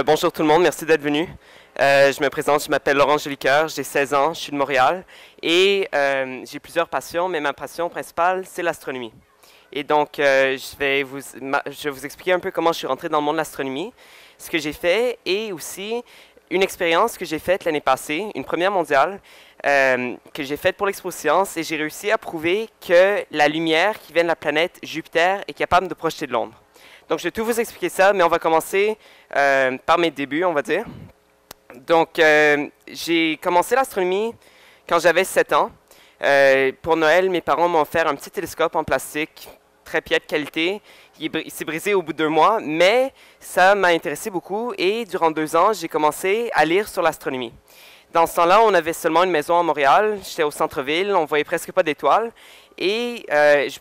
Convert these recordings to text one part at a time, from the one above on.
Bonjour tout le monde, merci d'être venu. Je me présente, je m'appelle Laurent Jolicoeur, j'ai 16 ans, je suis de Montréal et j'ai plusieurs passions, mais ma passion principale, c'est l'astronomie. Et donc, je vais vous expliquer un peu comment je suis rentré dans le monde de l'astronomie, ce que j'ai fait et aussi une expérience que j'ai faite l'année passée, une première mondiale, que j'ai faite pour l'Expo Science et j'ai réussi à prouver que la lumière qui vient de la planète Jupiter est capable de projeter de l'ombre. Donc, je vais tout vous expliquer ça, mais on va commencer par mes débuts, on va dire. Donc, j'ai commencé l'astronomie quand j'avais 7 ans. Pour Noël, mes parents m'ont offert un petit télescope en plastique, très piètre qualité. Il s'est brisé au bout de 2 mois, mais ça m'a intéressé beaucoup et durant 2 ans, j'ai commencé à lire sur l'astronomie. Dans ce temps-là, on avait seulement une maison à Montréal, j'étais au centre-ville, on voyait presque pas d'étoiles. Et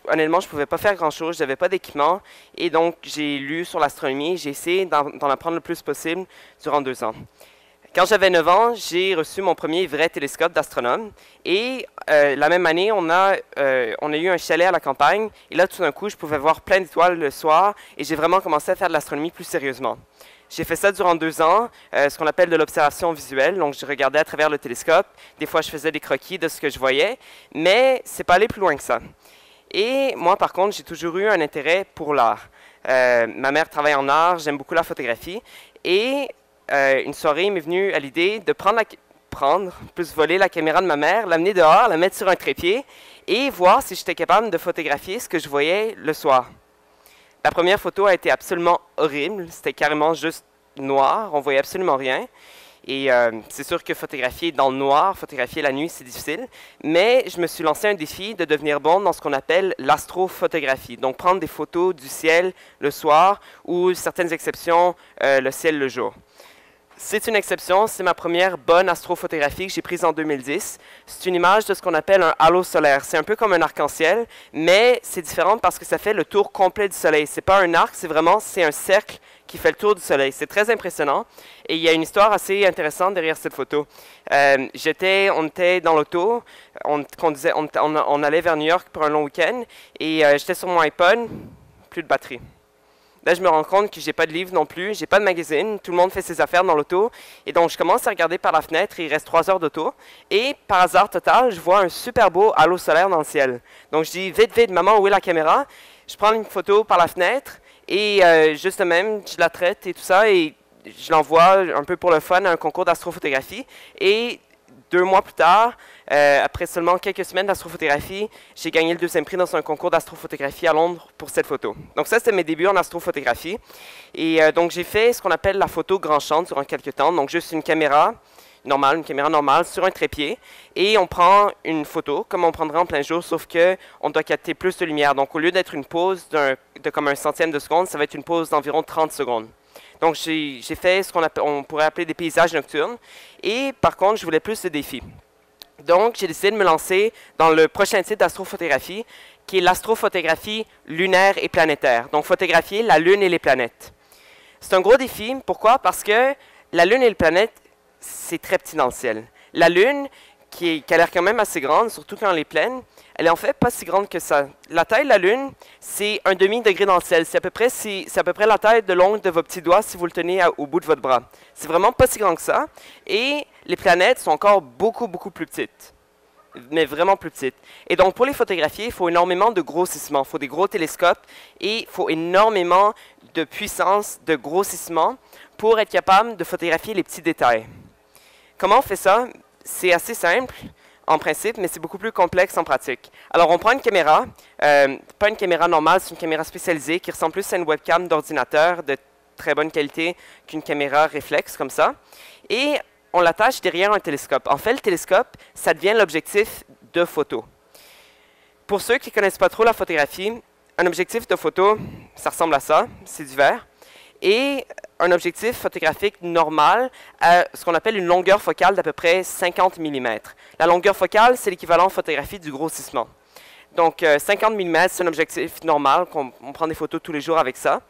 honnêtement, je ne pouvais pas faire grand-chose, je n'avais pas d'équipement. Et donc, j'ai lu sur l'astronomie, j'ai essayé d'en apprendre le plus possible durant 2 ans. Quand j'avais 9 ans, j'ai reçu mon premier vrai télescope d'astronome. Et la même année, on a eu un chalet à la campagne. Et là, tout d'un coup, je pouvais voir plein d'étoiles le soir. Et j'ai vraiment commencé à faire de l'astronomie plus sérieusement. J'ai fait ça durant 2 ans, ce qu'on appelle de l'observation visuelle. Donc, je regardais à travers le télescope. Des fois, je faisais des croquis de ce que je voyais, mais c'est pas allé plus loin que ça. Et moi, par contre, j'ai toujours eu un intérêt pour l'art. Ma mère travaille en art, j'aime beaucoup la photographie. Et une soirée, il m'est venu à l'idée de plus voler la caméra de ma mère, l'amener dehors, la mettre sur un trépied et voir si j'étais capable de photographier ce que je voyais le soir. La première photo a été absolument horrible. C'était carrément juste noir. On voyait absolument rien. Et c'est sûr que photographier dans le noir, photographier la nuit, c'est difficile. Mais je me suis lancé un défi de devenir bon dans ce qu'on appelle l'astrophotographie. Donc, prendre des photos du ciel le soir ou, certaines exceptions, le ciel le jour. C'est une exception, c'est ma première bonne astrophotographie que j'ai prise en 2010. C'est une image de ce qu'on appelle un halo solaire. C'est un peu comme un arc-en-ciel, mais c'est différent parce que ça fait le tour complet du Soleil. C'est pas un arc, c'est un cercle qui fait le tour du Soleil. C'est très impressionnant et il y a une histoire assez intéressante derrière cette photo. On était dans l'auto, on allait vers New York pour un long week-end et j'étais sur mon iPod, plus de batterie. Là, je me rends compte que j'ai pas de livre non plus, j'ai pas de magazine, tout le monde fait ses affaires dans l'auto. Et donc, je commence à regarder par la fenêtre, il reste 3 heures d'auto. Et par hasard total, je vois un super beau halo solaire dans le ciel. Donc, je dis, vite, vite, maman, où est la caméra? Je prends une photo par la fenêtre et juste de même, je la traite et tout ça. Et je l'envoie un peu pour le fun à un concours d'astrophotographie. Et 2 mois plus tard, après seulement quelques semaines d'astrophotographie, j'ai gagné le 2e prix dans un concours d'astrophotographie à Londres pour cette photo. Donc ça, c'était mes débuts en astrophotographie. Et donc j'ai fait ce qu'on appelle la photo grand champ durant quelques temps. Donc juste une caméra normale sur un trépied. Et on prend une photo comme on prendrait en plein jour, sauf qu'on doit capter plus de lumière. Donc au lieu d'être une pause de comme 1/100 de seconde, ça va être une pause d'environ 30 secondes. Donc, j'ai fait ce on pourrait appeler des paysages nocturnes. Et par contre, je voulais plus de défis. Donc, j'ai décidé de me lancer dans le prochain type d'astrophotographie, qui est l'astrophotographie lunaire et planétaire. Donc, photographier la Lune et les planètes. C'est un gros défi. Pourquoi? Parce que la Lune et les planètes, c'est très petit dans le ciel. La Lune, qui a l'air quand même assez grande, surtout quand elle est pleine, elle est en fait pas si grande que ça. La taille de la Lune, c'est 1/2 degré dans le ciel. C'est à peu près la taille de l'ongle de vos petits doigts si vous le tenez au bout de votre bras. C'est vraiment pas si grand que ça. Et les planètes sont encore beaucoup, beaucoup plus petites. Mais vraiment plus petites. Et donc, pour les photographier, il faut énormément de grossissement. Il faut des gros télescopes et il faut énormément de puissance, de grossissement pour être capable de photographier les petits détails. Comment on fait ça? C'est assez simple en principe, mais c'est beaucoup plus complexe en pratique. Alors, on prend une caméra, pas une caméra normale, c'est une caméra spécialisée qui ressemble plus à une webcam d'ordinateur de très bonne qualité qu'une caméra réflexe comme ça. Et on l'attache derrière un télescope. En fait, le télescope, ça devient l'objectif de photo. Pour ceux qui ne connaissent pas trop la photographie, un objectif de photo, ça ressemble à ça, c'est du verre. Et un objectif photographique normal a ce qu'on appelle une longueur focale d'à peu près 50 mm. La longueur focale, c'est l'équivalent en photographie du grossissement. Donc, 50 mm, c'est un objectif normal, on prend des photos tous les jours avec ça.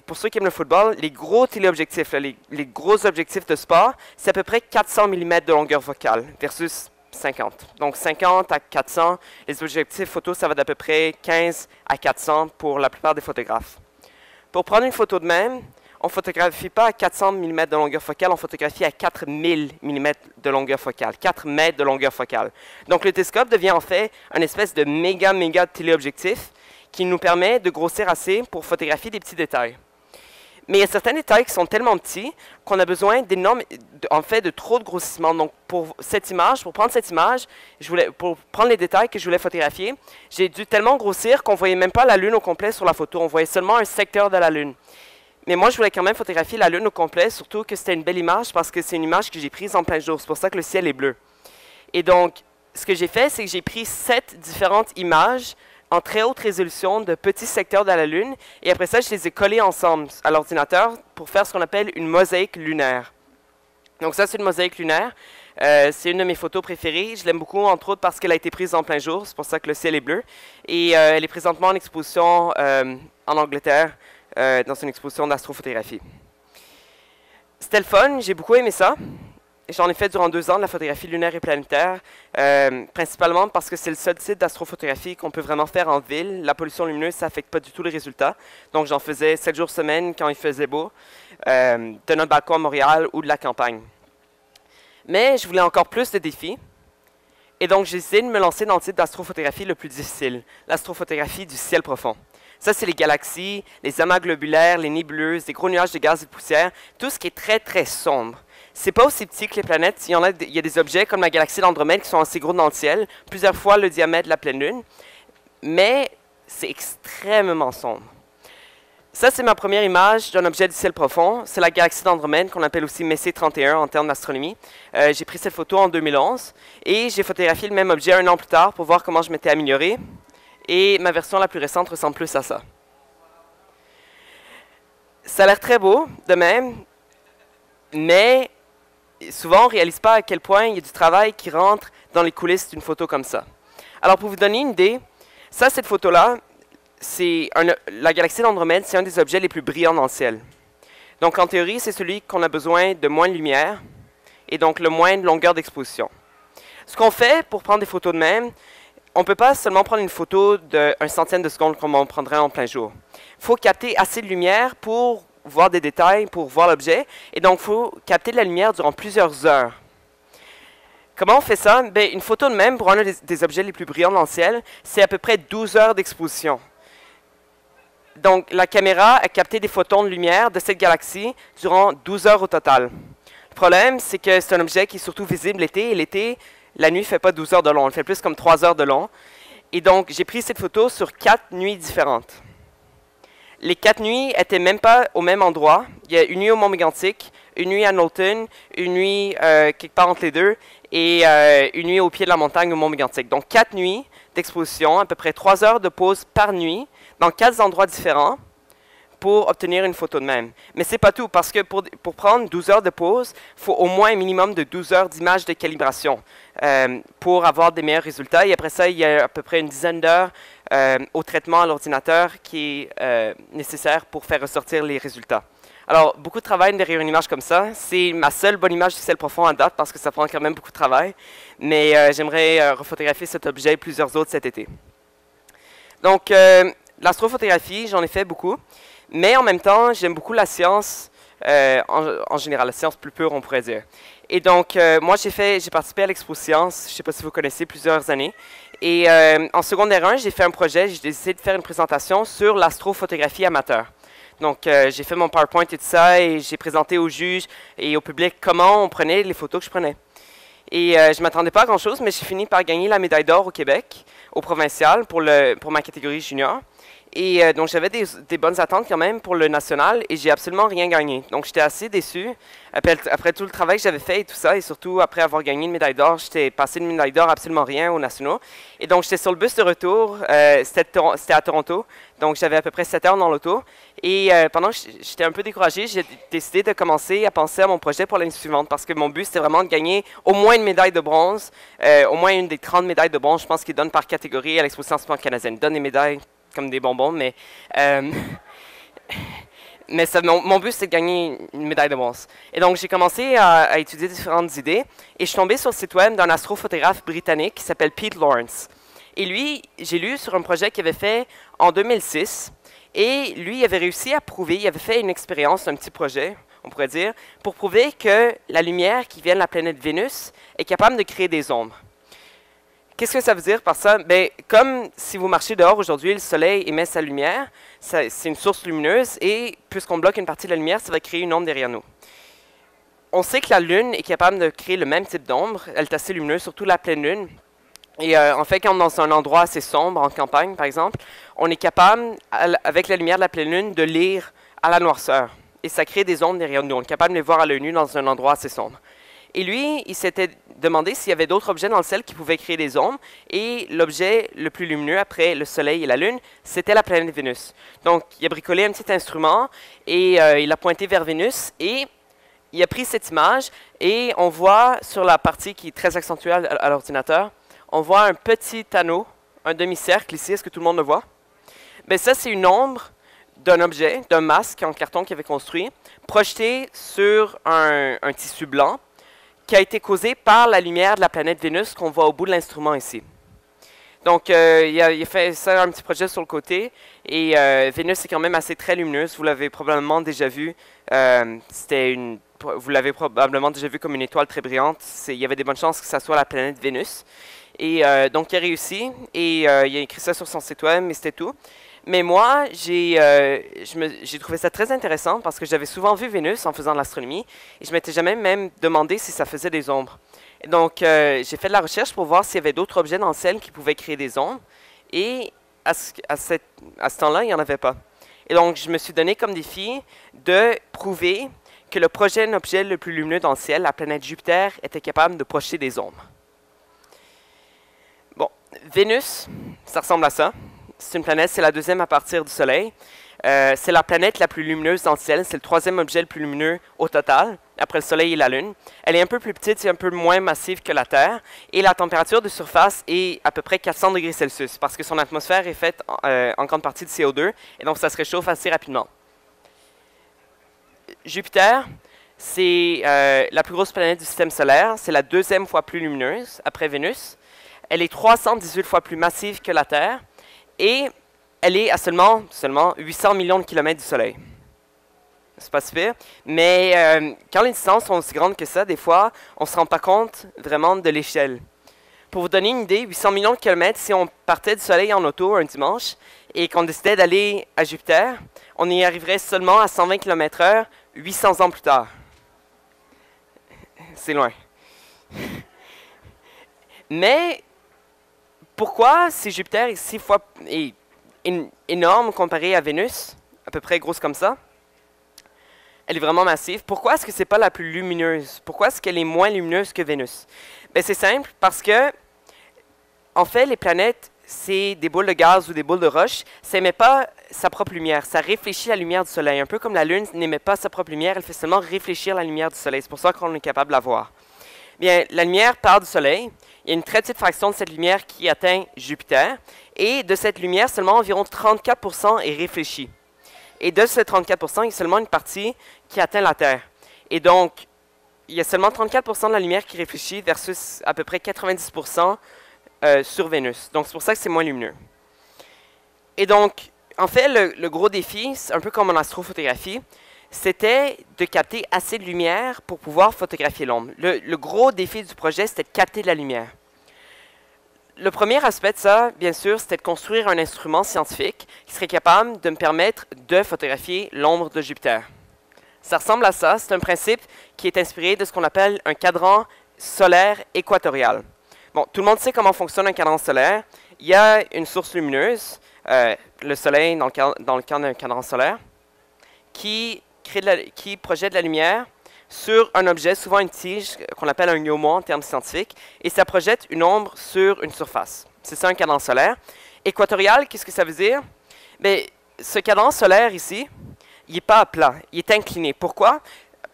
Pour ceux qui aiment le football, les gros téléobjectifs, les gros objectifs de sport, c'est à peu près 400 mm de longueur focale versus 50. Donc 50 à 400, les objectifs photo, ça va d'à peu près 15 à 400 pour la plupart des photographes. Pour prendre une photo de même, on ne photographie pas à 400 mm de longueur focale, on photographie à 4000 mm de longueur focale, 4 mètres de longueur focale. Donc le télescope devient en fait un espèce de méga téléobjectif qui nous permet de grossir assez pour photographier des petits détails. Mais il y a certains détails qui sont tellement petits qu'on a besoin de trop de grossissement. Donc pour prendre cette image, pour prendre les détails que je voulais photographier, j'ai dû tellement grossir qu'on ne voyait même pas la Lune au complet sur la photo, on voyait seulement un secteur de la Lune. Mais moi, je voulais quand même photographier la Lune au complet, surtout que c'était une belle image parce que c'est une image que j'ai prise en plein jour. C'est pour ça que le ciel est bleu. Et donc, ce que j'ai fait, c'est que j'ai pris 7 différentes images en très haute résolution de petits secteurs de la Lune. Et après ça, je les ai collés ensemble à l'ordinateur pour faire ce qu'on appelle une mosaïque lunaire. Donc ça, c'est une mosaïque lunaire. C'est une de mes photos préférées. Je l'aime beaucoup, entre autres, parce qu'elle a été prise en plein jour. C'est pour ça que le ciel est bleu. Et elle est présentement en exposition en Angleterre, dans une exposition d'astrophotographie. C'était le fun, j'ai beaucoup aimé ça. J'en ai fait durant 2 ans de la photographie lunaire et planétaire, principalement parce que c'est le seul type d'astrophotographie qu'on peut vraiment faire en ville. La pollution lumineuse, ça n'affecte pas du tout les résultats. Donc j'en faisais 7 jours semaine quand il faisait beau, de notre balcon à Montréal ou de la campagne. Mais je voulais encore plus de défis. Et donc j'ai décidé de me lancer dans le type d'astrophotographie le plus difficile, l'astrophotographie du ciel profond. Ça, c'est les galaxies, les amas globulaires, les nébuleuses, les gros nuages de gaz et de poussière, tout ce qui est très, très sombre. C'est pas aussi petit que les planètes. Il y a des objets comme la galaxie d'Andromède qui sont assez gros dans le ciel, plusieurs fois le diamètre de la pleine Lune, mais c'est extrêmement sombre. Ça, c'est ma première image d'un objet du ciel profond. C'est la galaxie d'Andromède, qu'on appelle aussi Messier 31 en termes d'astronomie. J'ai pris cette photo en 2011 et j'ai photographié le même objet 1 an plus tard pour voir comment je m'étais amélioré. Et ma version la plus récente ressemble plus à ça. Ça a l'air très beau, de même, mais souvent on ne réalise pas à quel point il y a du travail qui rentre dans les coulisses d'une photo comme ça. Alors pour vous donner une idée, cette photo-là, la galaxie d'Andromède, c'est un des objets les plus brillants dans le ciel. Donc en théorie, c'est celui qu'on a besoin de moins de lumière et donc le moins de longueur d'exposition. Ce qu'on fait pour prendre des photos de même, on ne peut pas seulement prendre une photo d'1 centième de seconde comme on prendrait en plein jour. Il faut capter assez de lumière pour voir des détails, pour voir l'objet, et donc il faut capter de la lumière durant plusieurs heures. Comment on fait ça? Une photo de même, pour un des objets les plus brillants dans le ciel, c'est à peu près 12 heures d'exposition. Donc la caméra a capté des photons de lumière de cette galaxie durant 12 heures au total. Le problème, c'est que c'est un objet qui est surtout visible l'été, et l'été, la nuit ne fait pas 12 heures de long, elle fait plus comme 3 heures de long. Et donc, j'ai pris cette photo sur 4 nuits différentes. Les 4 nuits n'étaient même pas au même endroit. Il y a une nuit au Mont Mégantic, une nuit à Knowlton, une nuit quelque part entre les deux, et une nuit au pied de la montagne au Mont Mégantic. Donc, 4 nuits d'exposition, à peu près 3 heures de pause par nuit, dans 4 endroits différents, pour obtenir une photo de même. Mais ce n'est pas tout, parce que pour prendre 12 heures de pause, il faut au moins un minimum de 12 heures d'image de calibration pour avoir des meilleurs résultats. Et après ça, il y a à peu près une dizaine d'heures au traitement à l'ordinateur qui est nécessaire pour faire ressortir les résultats. Alors, beaucoup de travail derrière une image comme ça. C'est ma seule bonne image du ciel profond à date, parce que ça prend quand même beaucoup de travail. Mais j'aimerais refotographier cet objet et plusieurs autres cet été. Donc, l'astrophotographie, j'en ai fait beaucoup. Mais en même temps, j'aime beaucoup la science, en général, la science plus pure, on pourrait dire. Et donc, moi, j'ai participé à l'Expo Science, je ne sais pas si vous connaissez, plusieurs années. Et en secondaire 1, j'ai fait un projet, j'ai décidé de faire une présentation sur l'astrophotographie amateur. Donc, j'ai fait mon PowerPoint et tout ça, et j'ai présenté aux juges et au public comment on prenait les photos que je prenais. Et je ne m'attendais pas à grand-chose, mais j'ai fini par gagner la médaille d'or au Québec, au provincial, pour ma catégorie junior. Et donc, j'avais des bonnes attentes quand même pour le national et j'ai absolument rien gagné. Donc, j'étais assez déçu après tout le travail que j'avais fait et tout ça. Et surtout, après avoir gagné une médaille d'or, j'étais passé d'une médaille d'or absolument rien aux nationaux. Et donc, j'étais sur le bus de retour. C'était à Toronto. Donc, j'avais à peu près 7 heures dans l'auto. Et pendant que j'étais un peu découragé, j'ai décidé de commencer à penser à mon projet pour l'année suivante. Parce que mon but, c'était vraiment de gagner au moins une médaille de bronze. Au moins une des 30 médailles de bronze, je pense, qu'ils donnent par catégorie à l'Expo Science canadienne. Ils donnent des médailles comme des bonbons, mais mon but, c'est de gagner une médaille de bronze. Et donc, j'ai commencé à étudier différentes idées, et je suis tombé sur le site web d'un astrophotographe britannique qui s'appelle Pete Lawrence. Et lui, j'ai lu sur un projet qu'il avait fait en 2006, Et lui, il avait réussi à prouver, il avait fait une expérience, un petit projet, on pourrait dire, pour prouver que la lumière qui vient de la planète Vénus est capable de créer des ombres. Qu'est-ce que ça veut dire par ça? Bien, comme si vous marchez dehors aujourd'hui, le soleil émet sa lumière, c'est une source lumineuse, et puisqu'on bloque une partie de la lumière, ça va créer une ombre derrière nous. On sait que la Lune est capable de créer le même type d'ombre, elle est assez lumineuse, surtout la pleine Lune. Et en fait, quand on est dans un endroit assez sombre, en campagne par exemple, on est capable, avec la lumière de la pleine Lune, de lire à la noirceur. Et ça crée des ombres derrière nous, on est capable de les voir à l'œil nu dans un endroit assez sombre. Et lui, il s'était demandé s'il y avait d'autres objets dans le ciel qui pouvaient créer des ombres. Et l'objet le plus lumineux après le Soleil et la Lune, c'était la planète Vénus. Donc, il a bricolé un petit instrument et il a pointé vers Vénus. Et il a pris cette image et on voit sur la partie qui est très accentuée à l'ordinateur, on voit un petit anneau, un demi-cercle ici. Est-ce que tout le monde le voit? Bien, ça, c'est une ombre d'un objet, d'un masque en carton qu'il avait construit, projeté sur un tissu blanc, qui a été causé par la lumière de la planète Vénus qu'on voit au bout de l'instrument ici. Donc, il a fait ça, un petit projet sur le côté, et Vénus est quand même assez très lumineuse, vous l'avez probablement déjà vu, vous l'avez probablement déjà vu comme une étoile très brillante, il y avait des bonnes chances que ça soit la planète Vénus. Et donc, il a réussi, et il a écrit ça sur son site web, mais c'était tout. Mais moi, j'ai trouvé ça très intéressant parce que j'avais souvent vu Vénus en faisant de l'astronomie et je m'étais jamais même demandé si ça faisait des ombres. Et donc, j'ai fait de la recherche pour voir s'il y avait d'autres objets dans le ciel qui pouvaient créer des ombres et à ce temps-là, il n'y en avait pas. Et donc, je me suis donné comme défi de prouver que le prochain objet le plus lumineux dans le ciel, la planète Jupiter, était capable de projeter des ombres. Bon, Vénus, ça ressemble à ça. C'est une planète, c'est la deuxième à partir du Soleil. C'est la planète la plus lumineuse dans le ciel. C'est le troisième objet le plus lumineux au total, après le Soleil et la Lune. Elle est un peu plus petite et un peu moins massive que la Terre. Et la température de surface est à peu près 400 degrés Celsius, parce que son atmosphère est faite en grande partie de CO2, et donc ça se réchauffe assez rapidement. Jupiter, c'est la plus grosse planète du système solaire. C'est la deuxième fois plus lumineuse, après Vénus. Elle est 318 fois plus massive que la Terre. Et elle est à seulement 800 millions de kilomètres du Soleil. C'est pas super, mais quand les distances sont aussi grandes que ça, des fois, on ne se rend pas compte vraiment de l'échelle. Pour vous donner une idée, 800 millions de kilomètres, si on partait du Soleil en auto un dimanche et qu'on décidait d'aller à Jupiter, on y arriverait seulement à 120 km/h 800 ans plus tard. C'est loin. Mais pourquoi, si Jupiter est énorme comparé à Vénus, à peu près grosse comme ça, elle est vraiment massive, pourquoi est-ce que ce n'est pas la plus lumineuse? Pourquoi est-ce qu'elle est moins lumineuse que Vénus? Ben, c'est simple, parce que, en fait, les planètes, c'est des boules de gaz ou des boules de roche, ça n'émet pas sa propre lumière, ça réfléchit la lumière du Soleil. Un peu comme la Lune n'émet pas sa propre lumière, elle fait seulement réfléchir la lumière du Soleil. C'est pour ça qu'on est capable de la voir. Bien, la lumière part du Soleil. Il y a une très petite fraction de cette lumière qui atteint Jupiter. Et de cette lumière, seulement environ 34% est réfléchie. Et de ces 34%, il y a seulement une partie qui atteint la Terre. Et donc, il y a seulement 34% de la lumière qui réfléchit versus à peu près 90% sur Vénus. Donc, c'est pour ça que c'est moins lumineux. Et donc, en fait, le gros défi, c'est un peu comme en astrophotographie, c'était de capter assez de lumière pour pouvoir photographier l'ombre. Le gros défi du projet, c'était de capter de la lumière. Le premier aspect de ça, bien sûr, c'était de construire un instrument scientifique qui serait capable de me permettre de photographier l'ombre de Jupiter. Ça ressemble à ça, c'est un principe qui est inspiré de ce qu'on appelle un cadran solaire équatorial. Bon, tout le monde sait comment fonctionne un cadran solaire. Il y a une source lumineuse, le Soleil dans le cas d'un cadran solaire, qui projette de la lumière sur un objet, souvent une tige, qu'on appelle un gnomon en termes scientifiques, et ça projette une ombre sur une surface. C'est ça un cadran solaire. Équatorial, qu'est-ce que ça veut dire? Bien, ce cadran solaire ici, il n'est pas plat, il est incliné. Pourquoi?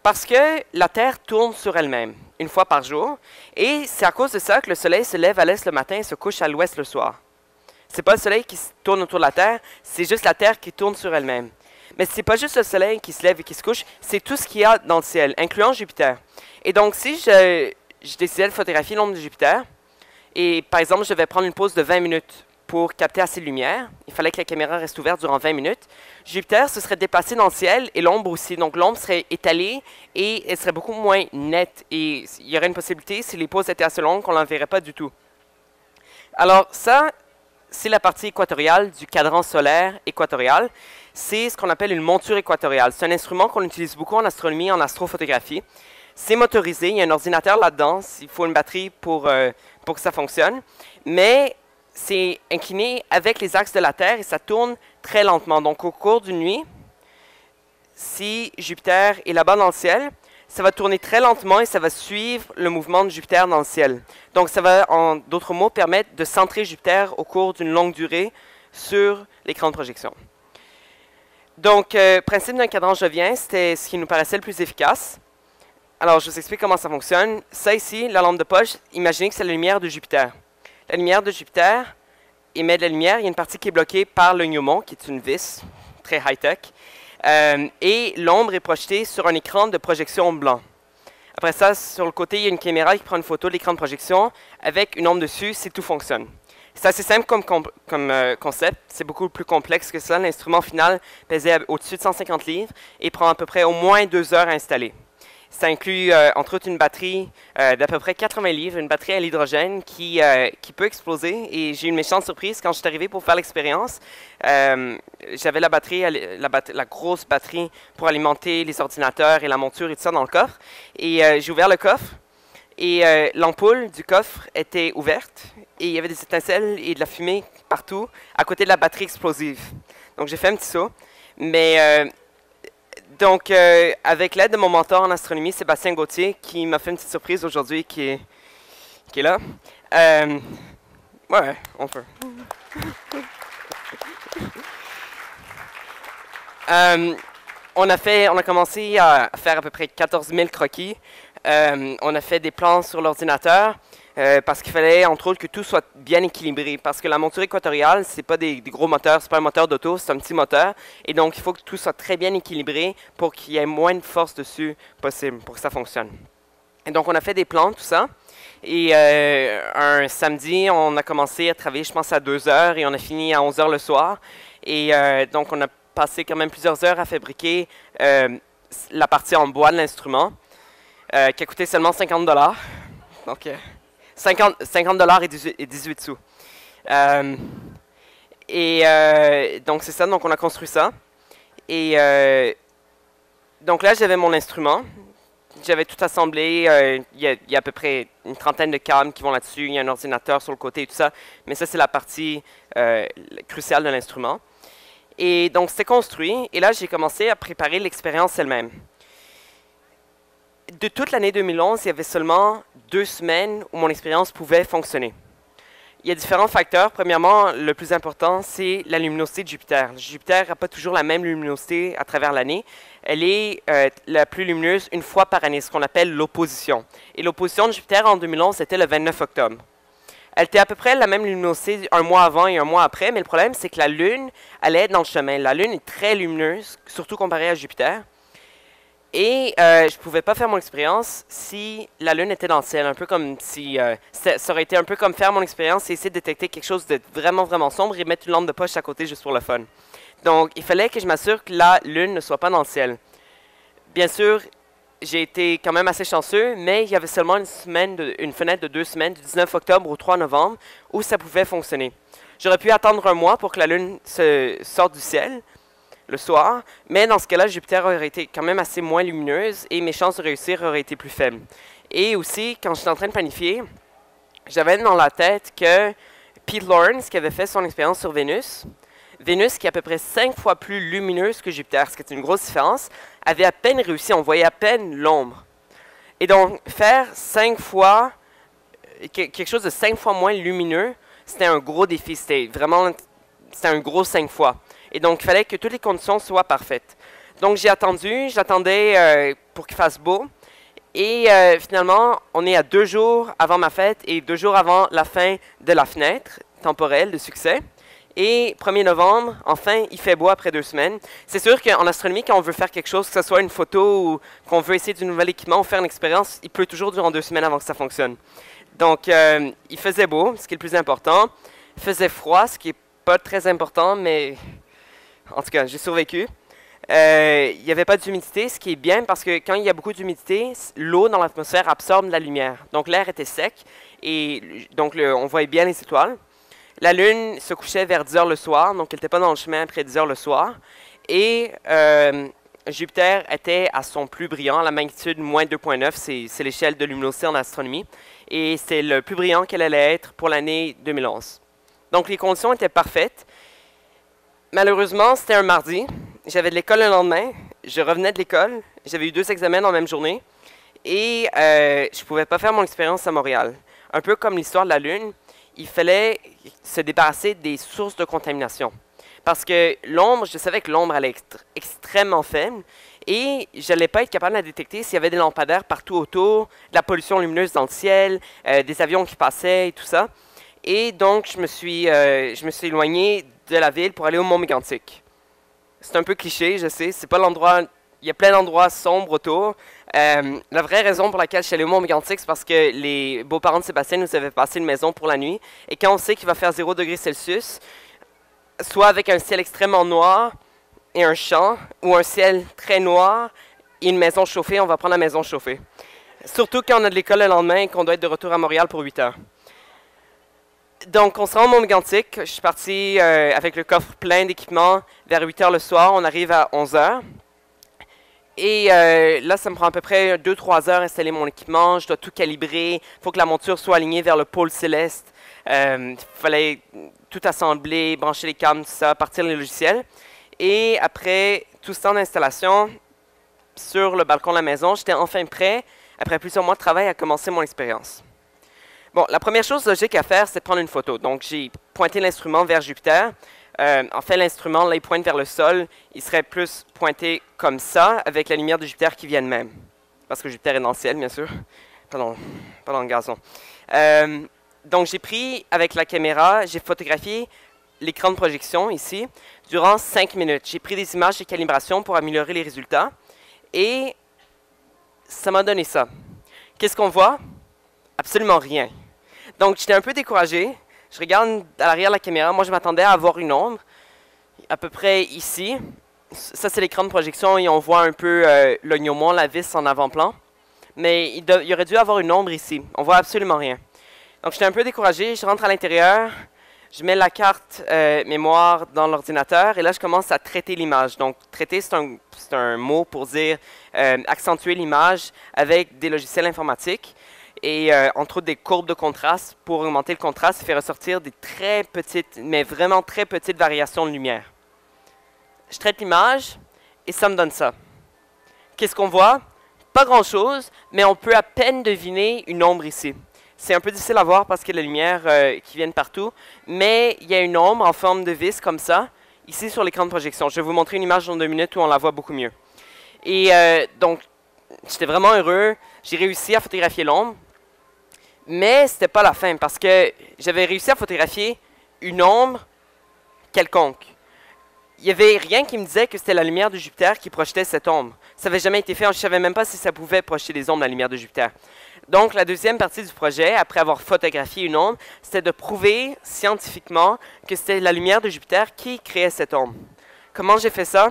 Parce que la Terre tourne sur elle-même, une fois par jour, et c'est à cause de ça que le Soleil se lève à l'est le matin et se couche à l'ouest le soir. Ce n'est pas le Soleil qui tourne autour de la Terre, c'est juste la Terre qui tourne sur elle-même. Mais ce n'est pas juste le Soleil qui se lève et qui se couche, c'est tout ce qu'il y a dans le ciel, incluant Jupiter. Et donc, si je décidais de photographier l'ombre de Jupiter, et par exemple, je vais prendre une pause de 20 minutes pour capter assez de lumière. Il fallait que la caméra reste ouverte durant 20 minutes. Jupiter se serait déplacé dans le ciel et l'ombre aussi. Donc l'ombre serait étalée et elle serait beaucoup moins nette. Et il y aurait une possibilité, si les pauses étaient assez longues, qu'on ne la verrait pas du tout. Alors ça, c'est la partie équatoriale du cadran solaire équatorial. C'est ce qu'on appelle une monture équatoriale. C'est un instrument qu'on utilise beaucoup en astronomie et en astrophotographie. C'est motorisé, il y a un ordinateur là-dedans, il faut une batterie pour que ça fonctionne. Mais c'est incliné avec les axes de la Terre et ça tourne très lentement. Donc au cours d'une nuit, si Jupiter est là-bas dans le ciel, ça va tourner très lentement et ça va suivre le mouvement de Jupiter dans le ciel. Donc ça va, en d'autres mots, permettre de centrer Jupiter au cours d'une longue durée sur l'écran de projection. Donc, principe d'un cadran jovien, c'était ce qui nous paraissait le plus efficace. Alors, je vous explique comment ça fonctionne. Ça ici, la lampe de poche, imaginez que c'est la lumière de Jupiter. La lumière de Jupiter émet de la lumière. Il y a une partie qui est bloquée par le gnomon, qui est une vis très high-tech. Et l'ombre est projetée sur un écran de projection blanc. Après ça, sur le côté, il y a une caméra qui prend une photo de l'écran de projection avec une ombre dessus si tout fonctionne. C'est assez simple comme concept. C'est beaucoup plus complexe que ça. L'instrument final pesait au-dessus de 150 livres et prend à peu près au moins 2 heures à installer. Ça inclut, entre autres, une batterie d'à peu près 80 livres, une batterie à l'hydrogène qui peut exploser. Et j'ai eu une méchante surprise quand je suis arrivé pour faire l'expérience. J'avais la batterie, la grosse batterie pour alimenter les ordinateurs et la monture et tout ça dans le coffre. Et j'ai ouvert le coffre et l'ampoule du coffre était ouverte et il y avait des étincelles et de la fumée partout à côté de la batterie explosive. Donc j'ai fait un petit saut. Mais donc, avec l'aide de mon mentor en astronomie, Sébastien Gauthier, qui m'a fait une petite surprise aujourd'hui, qui est là. Ouais, on peut. On a commencé à faire à peu près 14 000 croquis. On a fait des plans sur l'ordinateur. Parce qu'il fallait, entre autres, que tout soit bien équilibré. Parce que la monture équatoriale, ce n'est pas des gros moteurs, ce n'est pas un moteur d'auto, c'est un petit moteur. Et donc, il faut que tout soit très bien équilibré pour qu'il y ait moins de force dessus possible, pour que ça fonctionne. Et donc, on a fait des plans, tout ça. Et un samedi, on a commencé à travailler, je pense, à 2 heures et on a fini à 11 heures le soir. Et donc, on a passé quand même plusieurs heures à fabriquer la partie en bois de l'instrument, qui a coûté seulement 50 $. Donc, 50 $ et 18 sous. Donc c'est ça, donc on a construit ça. Et donc là, j'avais mon instrument. J'avais tout assemblé. Il y a à peu près une trentaine de câbles qui vont là-dessus. Il y a un ordinateur sur le côté et tout ça. Mais ça, c'est la partie cruciale de l'instrument. Et donc, c'était construit. Et là, j'ai commencé à préparer l'expérience elle-même. De toute l'année 2011, il y avait seulement 2 semaines où mon expérience pouvait fonctionner. Il y a différents facteurs. Premièrement, le plus important, c'est la luminosité de Jupiter. Jupiter n'a pas toujours la même luminosité à travers l'année. Elle est la plus lumineuse une fois par année, ce qu'on appelle l'opposition. Et l'opposition de Jupiter en 2011, c'était le 29 octobre. Elle était à peu près la même luminosité un mois avant et un mois après, mais le problème, c'est que la Lune allait être dans le chemin. La Lune est très lumineuse, surtout comparée à Jupiter. Et je ne pouvais pas faire mon expérience si la Lune était dans le ciel, un peu comme si ça aurait été un peu comme faire mon expérience et essayer de détecter quelque chose de vraiment, vraiment sombre et mettre une lampe de poche à côté juste pour le fun. Donc, il fallait que je m'assure que la Lune ne soit pas dans le ciel. Bien sûr, j'ai été quand même assez chanceux, mais il y avait seulement une fenêtre de 2 semaines, du 19 octobre au 3 novembre, où ça pouvait fonctionner. J'aurais pu attendre un mois pour que la Lune sorte du ciel, le soir, mais dans ce cas-là, Jupiter aurait été quand même assez moins lumineuse et mes chances de réussir auraient été plus faibles. Et aussi, quand j'étais en train de planifier, j'avais dans la tête que Pete Lawrence, qui avait fait son expérience sur Vénus, Vénus, qui est à peu près 5 fois plus lumineuse que Jupiter, ce qui est une grosse différence, avait à peine réussi, on voyait à peine l'ombre. Et donc, faire 5 fois, quelque chose de 5 fois moins lumineux, c'était un gros défi, c'était un gros 5 fois. Et donc, il fallait que toutes les conditions soient parfaites. Donc, j'attendais pour qu'il fasse beau. Et finalement, on est à 2 jours avant ma fête et 2 jours avant la fin de la fenêtre temporelle de succès. Et 1er novembre, enfin, il fait beau après 2 semaines. C'est sûr qu'en astronomie, quand on veut faire quelque chose, que ce soit une photo ou qu'on veut essayer du nouvel équipement ou faire une expérience, il peut toujours durer 2 semaines avant que ça fonctionne. Donc, il faisait beau, ce qui est le plus important. Il faisait froid, ce qui n'est pas très important, mais en tout cas, j'ai survécu. Il n'y avait pas d'humidité, ce qui est bien parce que quand il y a beaucoup d'humidité, l'eau dans l'atmosphère absorbe de la lumière. Donc l'air était sec et donc on voyait bien les étoiles. La Lune se couchait vers 10 heures le soir, donc elle n'était pas dans le chemin après 10 heures le soir. Et Jupiter était à son plus brillant, à la magnitude moins 2,9, c'est l'échelle de luminosité en astronomie. Et c'est le plus brillant qu'elle allait être pour l'année 2011. Donc les conditions étaient parfaites. Malheureusement, c'était un mardi. J'avais de l'école le lendemain. Je revenais de l'école. J'avais eu 2 examens dans la même journée. Et je ne pouvais pas faire mon expérience à Montréal. Un peu comme l'histoire de la Lune, il fallait se débarrasser des sources de contamination. Parce que l'ombre, je savais que l'ombre allait être extrêmement faible. Et je n'allais pas être capable de la détecter s'il y avait des lampadaires partout autour, de la pollution lumineuse dans le ciel, des avions qui passaient et tout ça. Et donc, je me suis éloigné de la ville pour aller au Mont Mégantic. C'est un peu cliché, je sais, c'est pas l'endroit. Il y a plein d'endroits sombres autour. La vraie raison pour laquelle je suis allé au Mont Mégantic, c'est parce que les beaux-parents de Sébastien nous avaient passé une maison pour la nuit. Et quand on sait qu'il va faire 0 degré Celsius, soit avec un ciel extrêmement noir et un champ, ou un ciel très noir et une maison chauffée, on va prendre la maison chauffée. Surtout quand on a de l'école le lendemain et qu'on doit être de retour à Montréal pour 8 heures. Donc, on se rend au Mont Mégantic. Je suis parti avec le coffre plein d'équipements vers 8 heures le soir. On arrive à 11 heures. Et là, ça me prend à peu près 2-3 heures à installer mon équipement. Je dois tout calibrer. Il faut que la monture soit alignée vers le pôle céleste. Il fallait tout assembler, brancher les câbles, tout ça, partir les logiciels. Et après tout ce temps d'installation, sur le balcon de la maison, j'étais enfin prêt, après plusieurs mois de travail, à commencer mon expérience. Bon, la première chose logique à faire, c'est de prendre une photo. Donc, j'ai pointé l'instrument vers Jupiter. En fait, l'instrument, là, il pointe vers le sol. Il serait plus pointé comme ça, avec la lumière de Jupiter qui vient de même. Parce que Jupiter est dans le ciel, bien sûr. Pas dans le gazon. Donc, j'ai pris, avec la caméra, j'ai photographié l'écran de projection, ici, durant 5 minutes. J'ai pris des images de calibration pour améliorer les résultats. Et ça m'a donné ça. Qu'est-ce qu'on voit? Absolument rien. Donc, j'étais un peu découragé. Je regarde à l'arrière de la caméra. Moi, je m'attendais à avoir une ombre, à peu près ici. Ça, c'est l'écran de projection et on voit un peu l'oignon, la vis en avant-plan. Mais il y aurait dû avoir une ombre ici. On voit absolument rien. Donc, j'étais un peu découragé. Je rentre à l'intérieur. Je mets la carte mémoire dans l'ordinateur et là, je commence à traiter l'image. Donc, traiter, c'est un mot pour dire accentuer l'image avec des logiciels informatiques et entre autres des courbes de contraste pour augmenter le contraste et faire ressortir des très petites, mais vraiment très petites variations de lumière. Je traite l'image et ça me donne ça. Qu'est-ce qu'on voit? Pas grand-chose, mais on peut à peine deviner une ombre ici. C'est un peu difficile à voir parce qu'il y a la lumière qui vient de partout, mais il y a une ombre en forme de vis comme ça, ici sur l'écran de projection. Je vais vous montrer une image dans 2 minutes où on la voit beaucoup mieux. Et donc, j'étais vraiment heureux. J'ai réussi à photographier l'ombre, mais c'était pas la fin parce que j'avais réussi à photographier une ombre quelconque. Il n'y avait rien qui me disait que c'était la lumière de Jupiter qui projetait cette ombre. Ça n'avait jamais été fait. Je ne savais même pas si ça pouvait projeter des ombres, la lumière de Jupiter. Donc, la deuxième partie du projet, après avoir photographié une ombre, c'était de prouver scientifiquement que c'était la lumière de Jupiter qui créait cette ombre. Comment j'ai fait ça?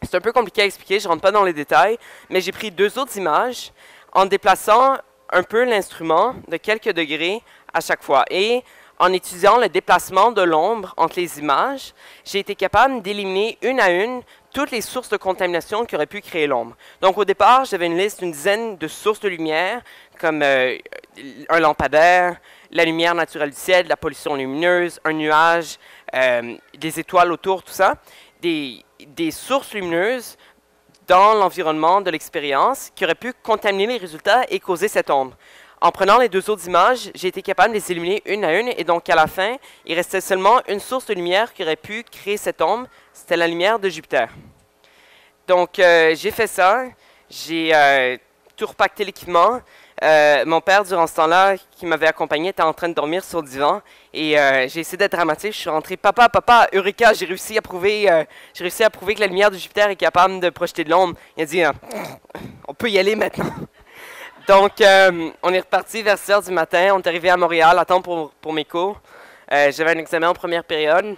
C'est un peu compliqué à expliquer, je ne rentre pas dans les détails, mais j'ai pris 2 autres images en déplaçant un peu l'instrument de quelques degrés à chaque fois. Et en étudiant le déplacement de l'ombre entre les images, j'ai été capable d'éliminer une à une toutes les sources de contamination qui auraient pu créer l'ombre. Donc au départ, j'avais une liste d'une dizaine de sources de lumière, comme un lampadaire, la lumière naturelle du ciel, la pollution lumineuse, un nuage, des étoiles autour, tout ça. Des sources lumineuses dans l'environnement de l'expérience qui auraient pu contaminer les résultats et causer cette ombre. En prenant les 2 autres images, j'ai été capable de les éliminer une à une, et donc à la fin, il restait seulement une source de lumière qui aurait pu créer cette ombre, c'était la lumière de Jupiter. Donc j'ai fait ça, j'ai tout repaqueté l'équipement. Mon père, durant ce temps-là, qui m'avait accompagné, était en train de dormir sur le divan, et j'ai essayé d'être dramatique. Je suis rentré, papa, Eureka, j'ai réussi à prouver que la lumière de Jupiter est capable de projeter de l'ombre. Il a dit, on peut y aller maintenant. Donc, on est reparti vers 6 heures du matin. On est arrivé à Montréal à temps pour mes cours. J'avais un examen en première période.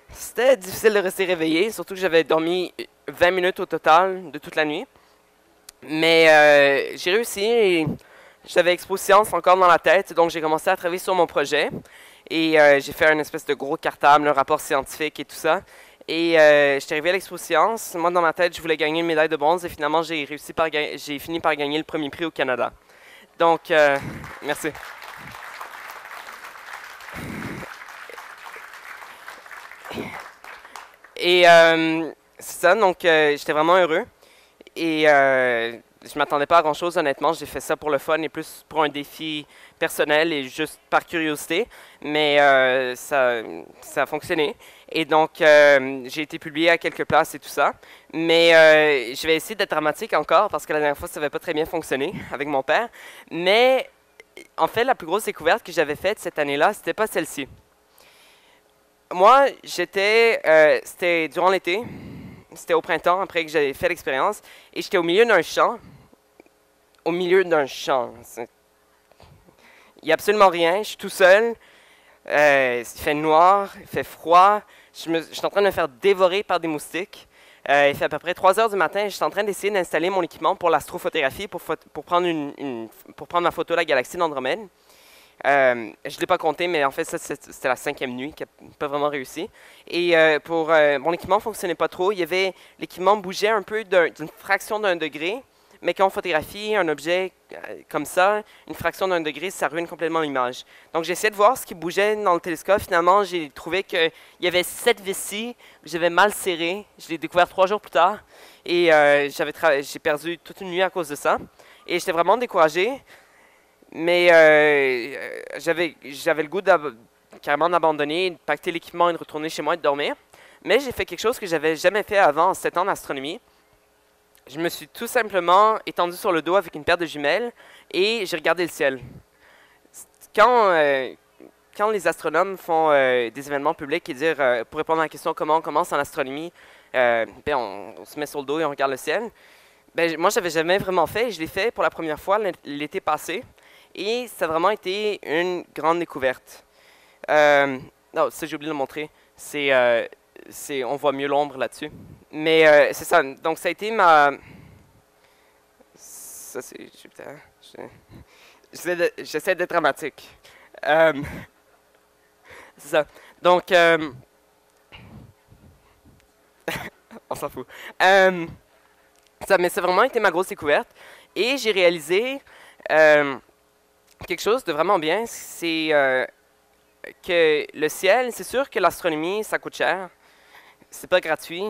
C'était difficile de rester réveillé, surtout que j'avais dormi 20 minutes au total de toute la nuit. Mais j'ai réussi et j'avais Expo Science encore dans la tête, donc j'ai commencé à travailler sur mon projet. Et j'ai fait une espèce de gros cartable, un rapport scientifique et tout ça. Et j'étais arrivé à l'Expo Science. Moi, dans ma tête, je voulais gagner une médaille de bronze et finalement, j'ai fini par gagner le premier prix au Canada. Donc, merci. Et c'est ça, donc j'étais vraiment heureux. Et je m'attendais pas à grand-chose, honnêtement. J'ai fait ça pour le fun et plus pour un défi personnel et juste par curiosité. Mais ça a fonctionné. Et donc, j'ai été publié à quelques places et tout ça. Mais je vais essayer d'être dramatique encore parce que la dernière fois, ça n'avait pas très bien fonctionné avec mon père. Mais en fait, la plus grosse découverte que j'avais faite cette année-là, c'était pas celle-ci. Moi, c'était durant l'été, c'était au printemps après que j'avais fait l'expérience, et j'étais au milieu d'un champ. Au milieu d'un champ. Il n'y a absolument rien, je suis tout seul, il fait noir, il fait froid, je suis en train de me faire dévorer par des moustiques. Il fait à peu près 3 heures du matin, je suis en train d'essayer d'installer mon équipement pour l'astrophotographie, pour prendre pour prendre ma photo de la galaxie d'Andromède. Je ne l'ai pas compté, mais en fait, ça, c'était la 5e nuit qui n'a pas vraiment réussi. Et mon équipement ne fonctionnait pas trop. L'équipement bougeait un peu d'une fraction d'un degré, mais quand on photographie un objet comme ça, une fraction d'un degré, ça ruine complètement l'image. Donc, j'ai essayé de voir ce qui bougeait dans le télescope. Finalement, j'ai trouvé qu'il y avait 7 vessies que j'avais mal serrées. Je l'ai découvert 3 jours plus tard. Et j'ai perdu toute une nuit à cause de ça. Et j'étais vraiment découragé. Mais j'avais le goût carrément d'abandonner, de pacter l'équipement et de retourner chez moi et de dormir. Mais j'ai fait quelque chose que j'avais jamais fait avant en 7 ans d'astronomie. Je me suis tout simplement étendu sur le dos avec une paire de jumelles et j'ai regardé le ciel. Quand les astronomes font des événements publics et dire, pour répondre à la question comment on commence en astronomie, on se met sur le dos et on regarde le ciel. Moi, je n'avais jamais vraiment fait. Je l'ai fait pour la première fois l'été passé. Et ça a vraiment été une grande découverte. Non, ça j'ai oublié de le montrer. On voit mieux l'ombre là-dessus. Mais c'est ça. Donc ça a été ma... Ça c'est... J'essaie d'être dramatique. C'est ça. Donc... on s'en fout. Mais ça a vraiment été ma grosse découverte. Et j'ai réalisé... quelque chose de vraiment bien, c'est que le ciel, c'est sûr que l'astronomie, ça coûte cher. C'est pas gratuit.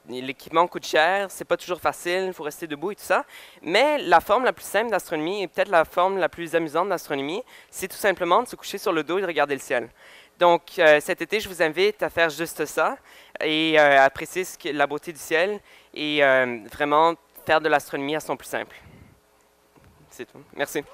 L'équipement coûte cher, c'est pas toujours facile, il faut rester debout et tout ça. Mais la forme la plus simple d'astronomie et peut-être la forme la plus amusante d'astronomie, c'est tout simplement de se coucher sur le dos et de regarder le ciel. Donc cet été, je vous invite à faire juste ça et à apprécier la beauté du ciel et vraiment faire de l'astronomie à son plus simple. C'est tout. Merci.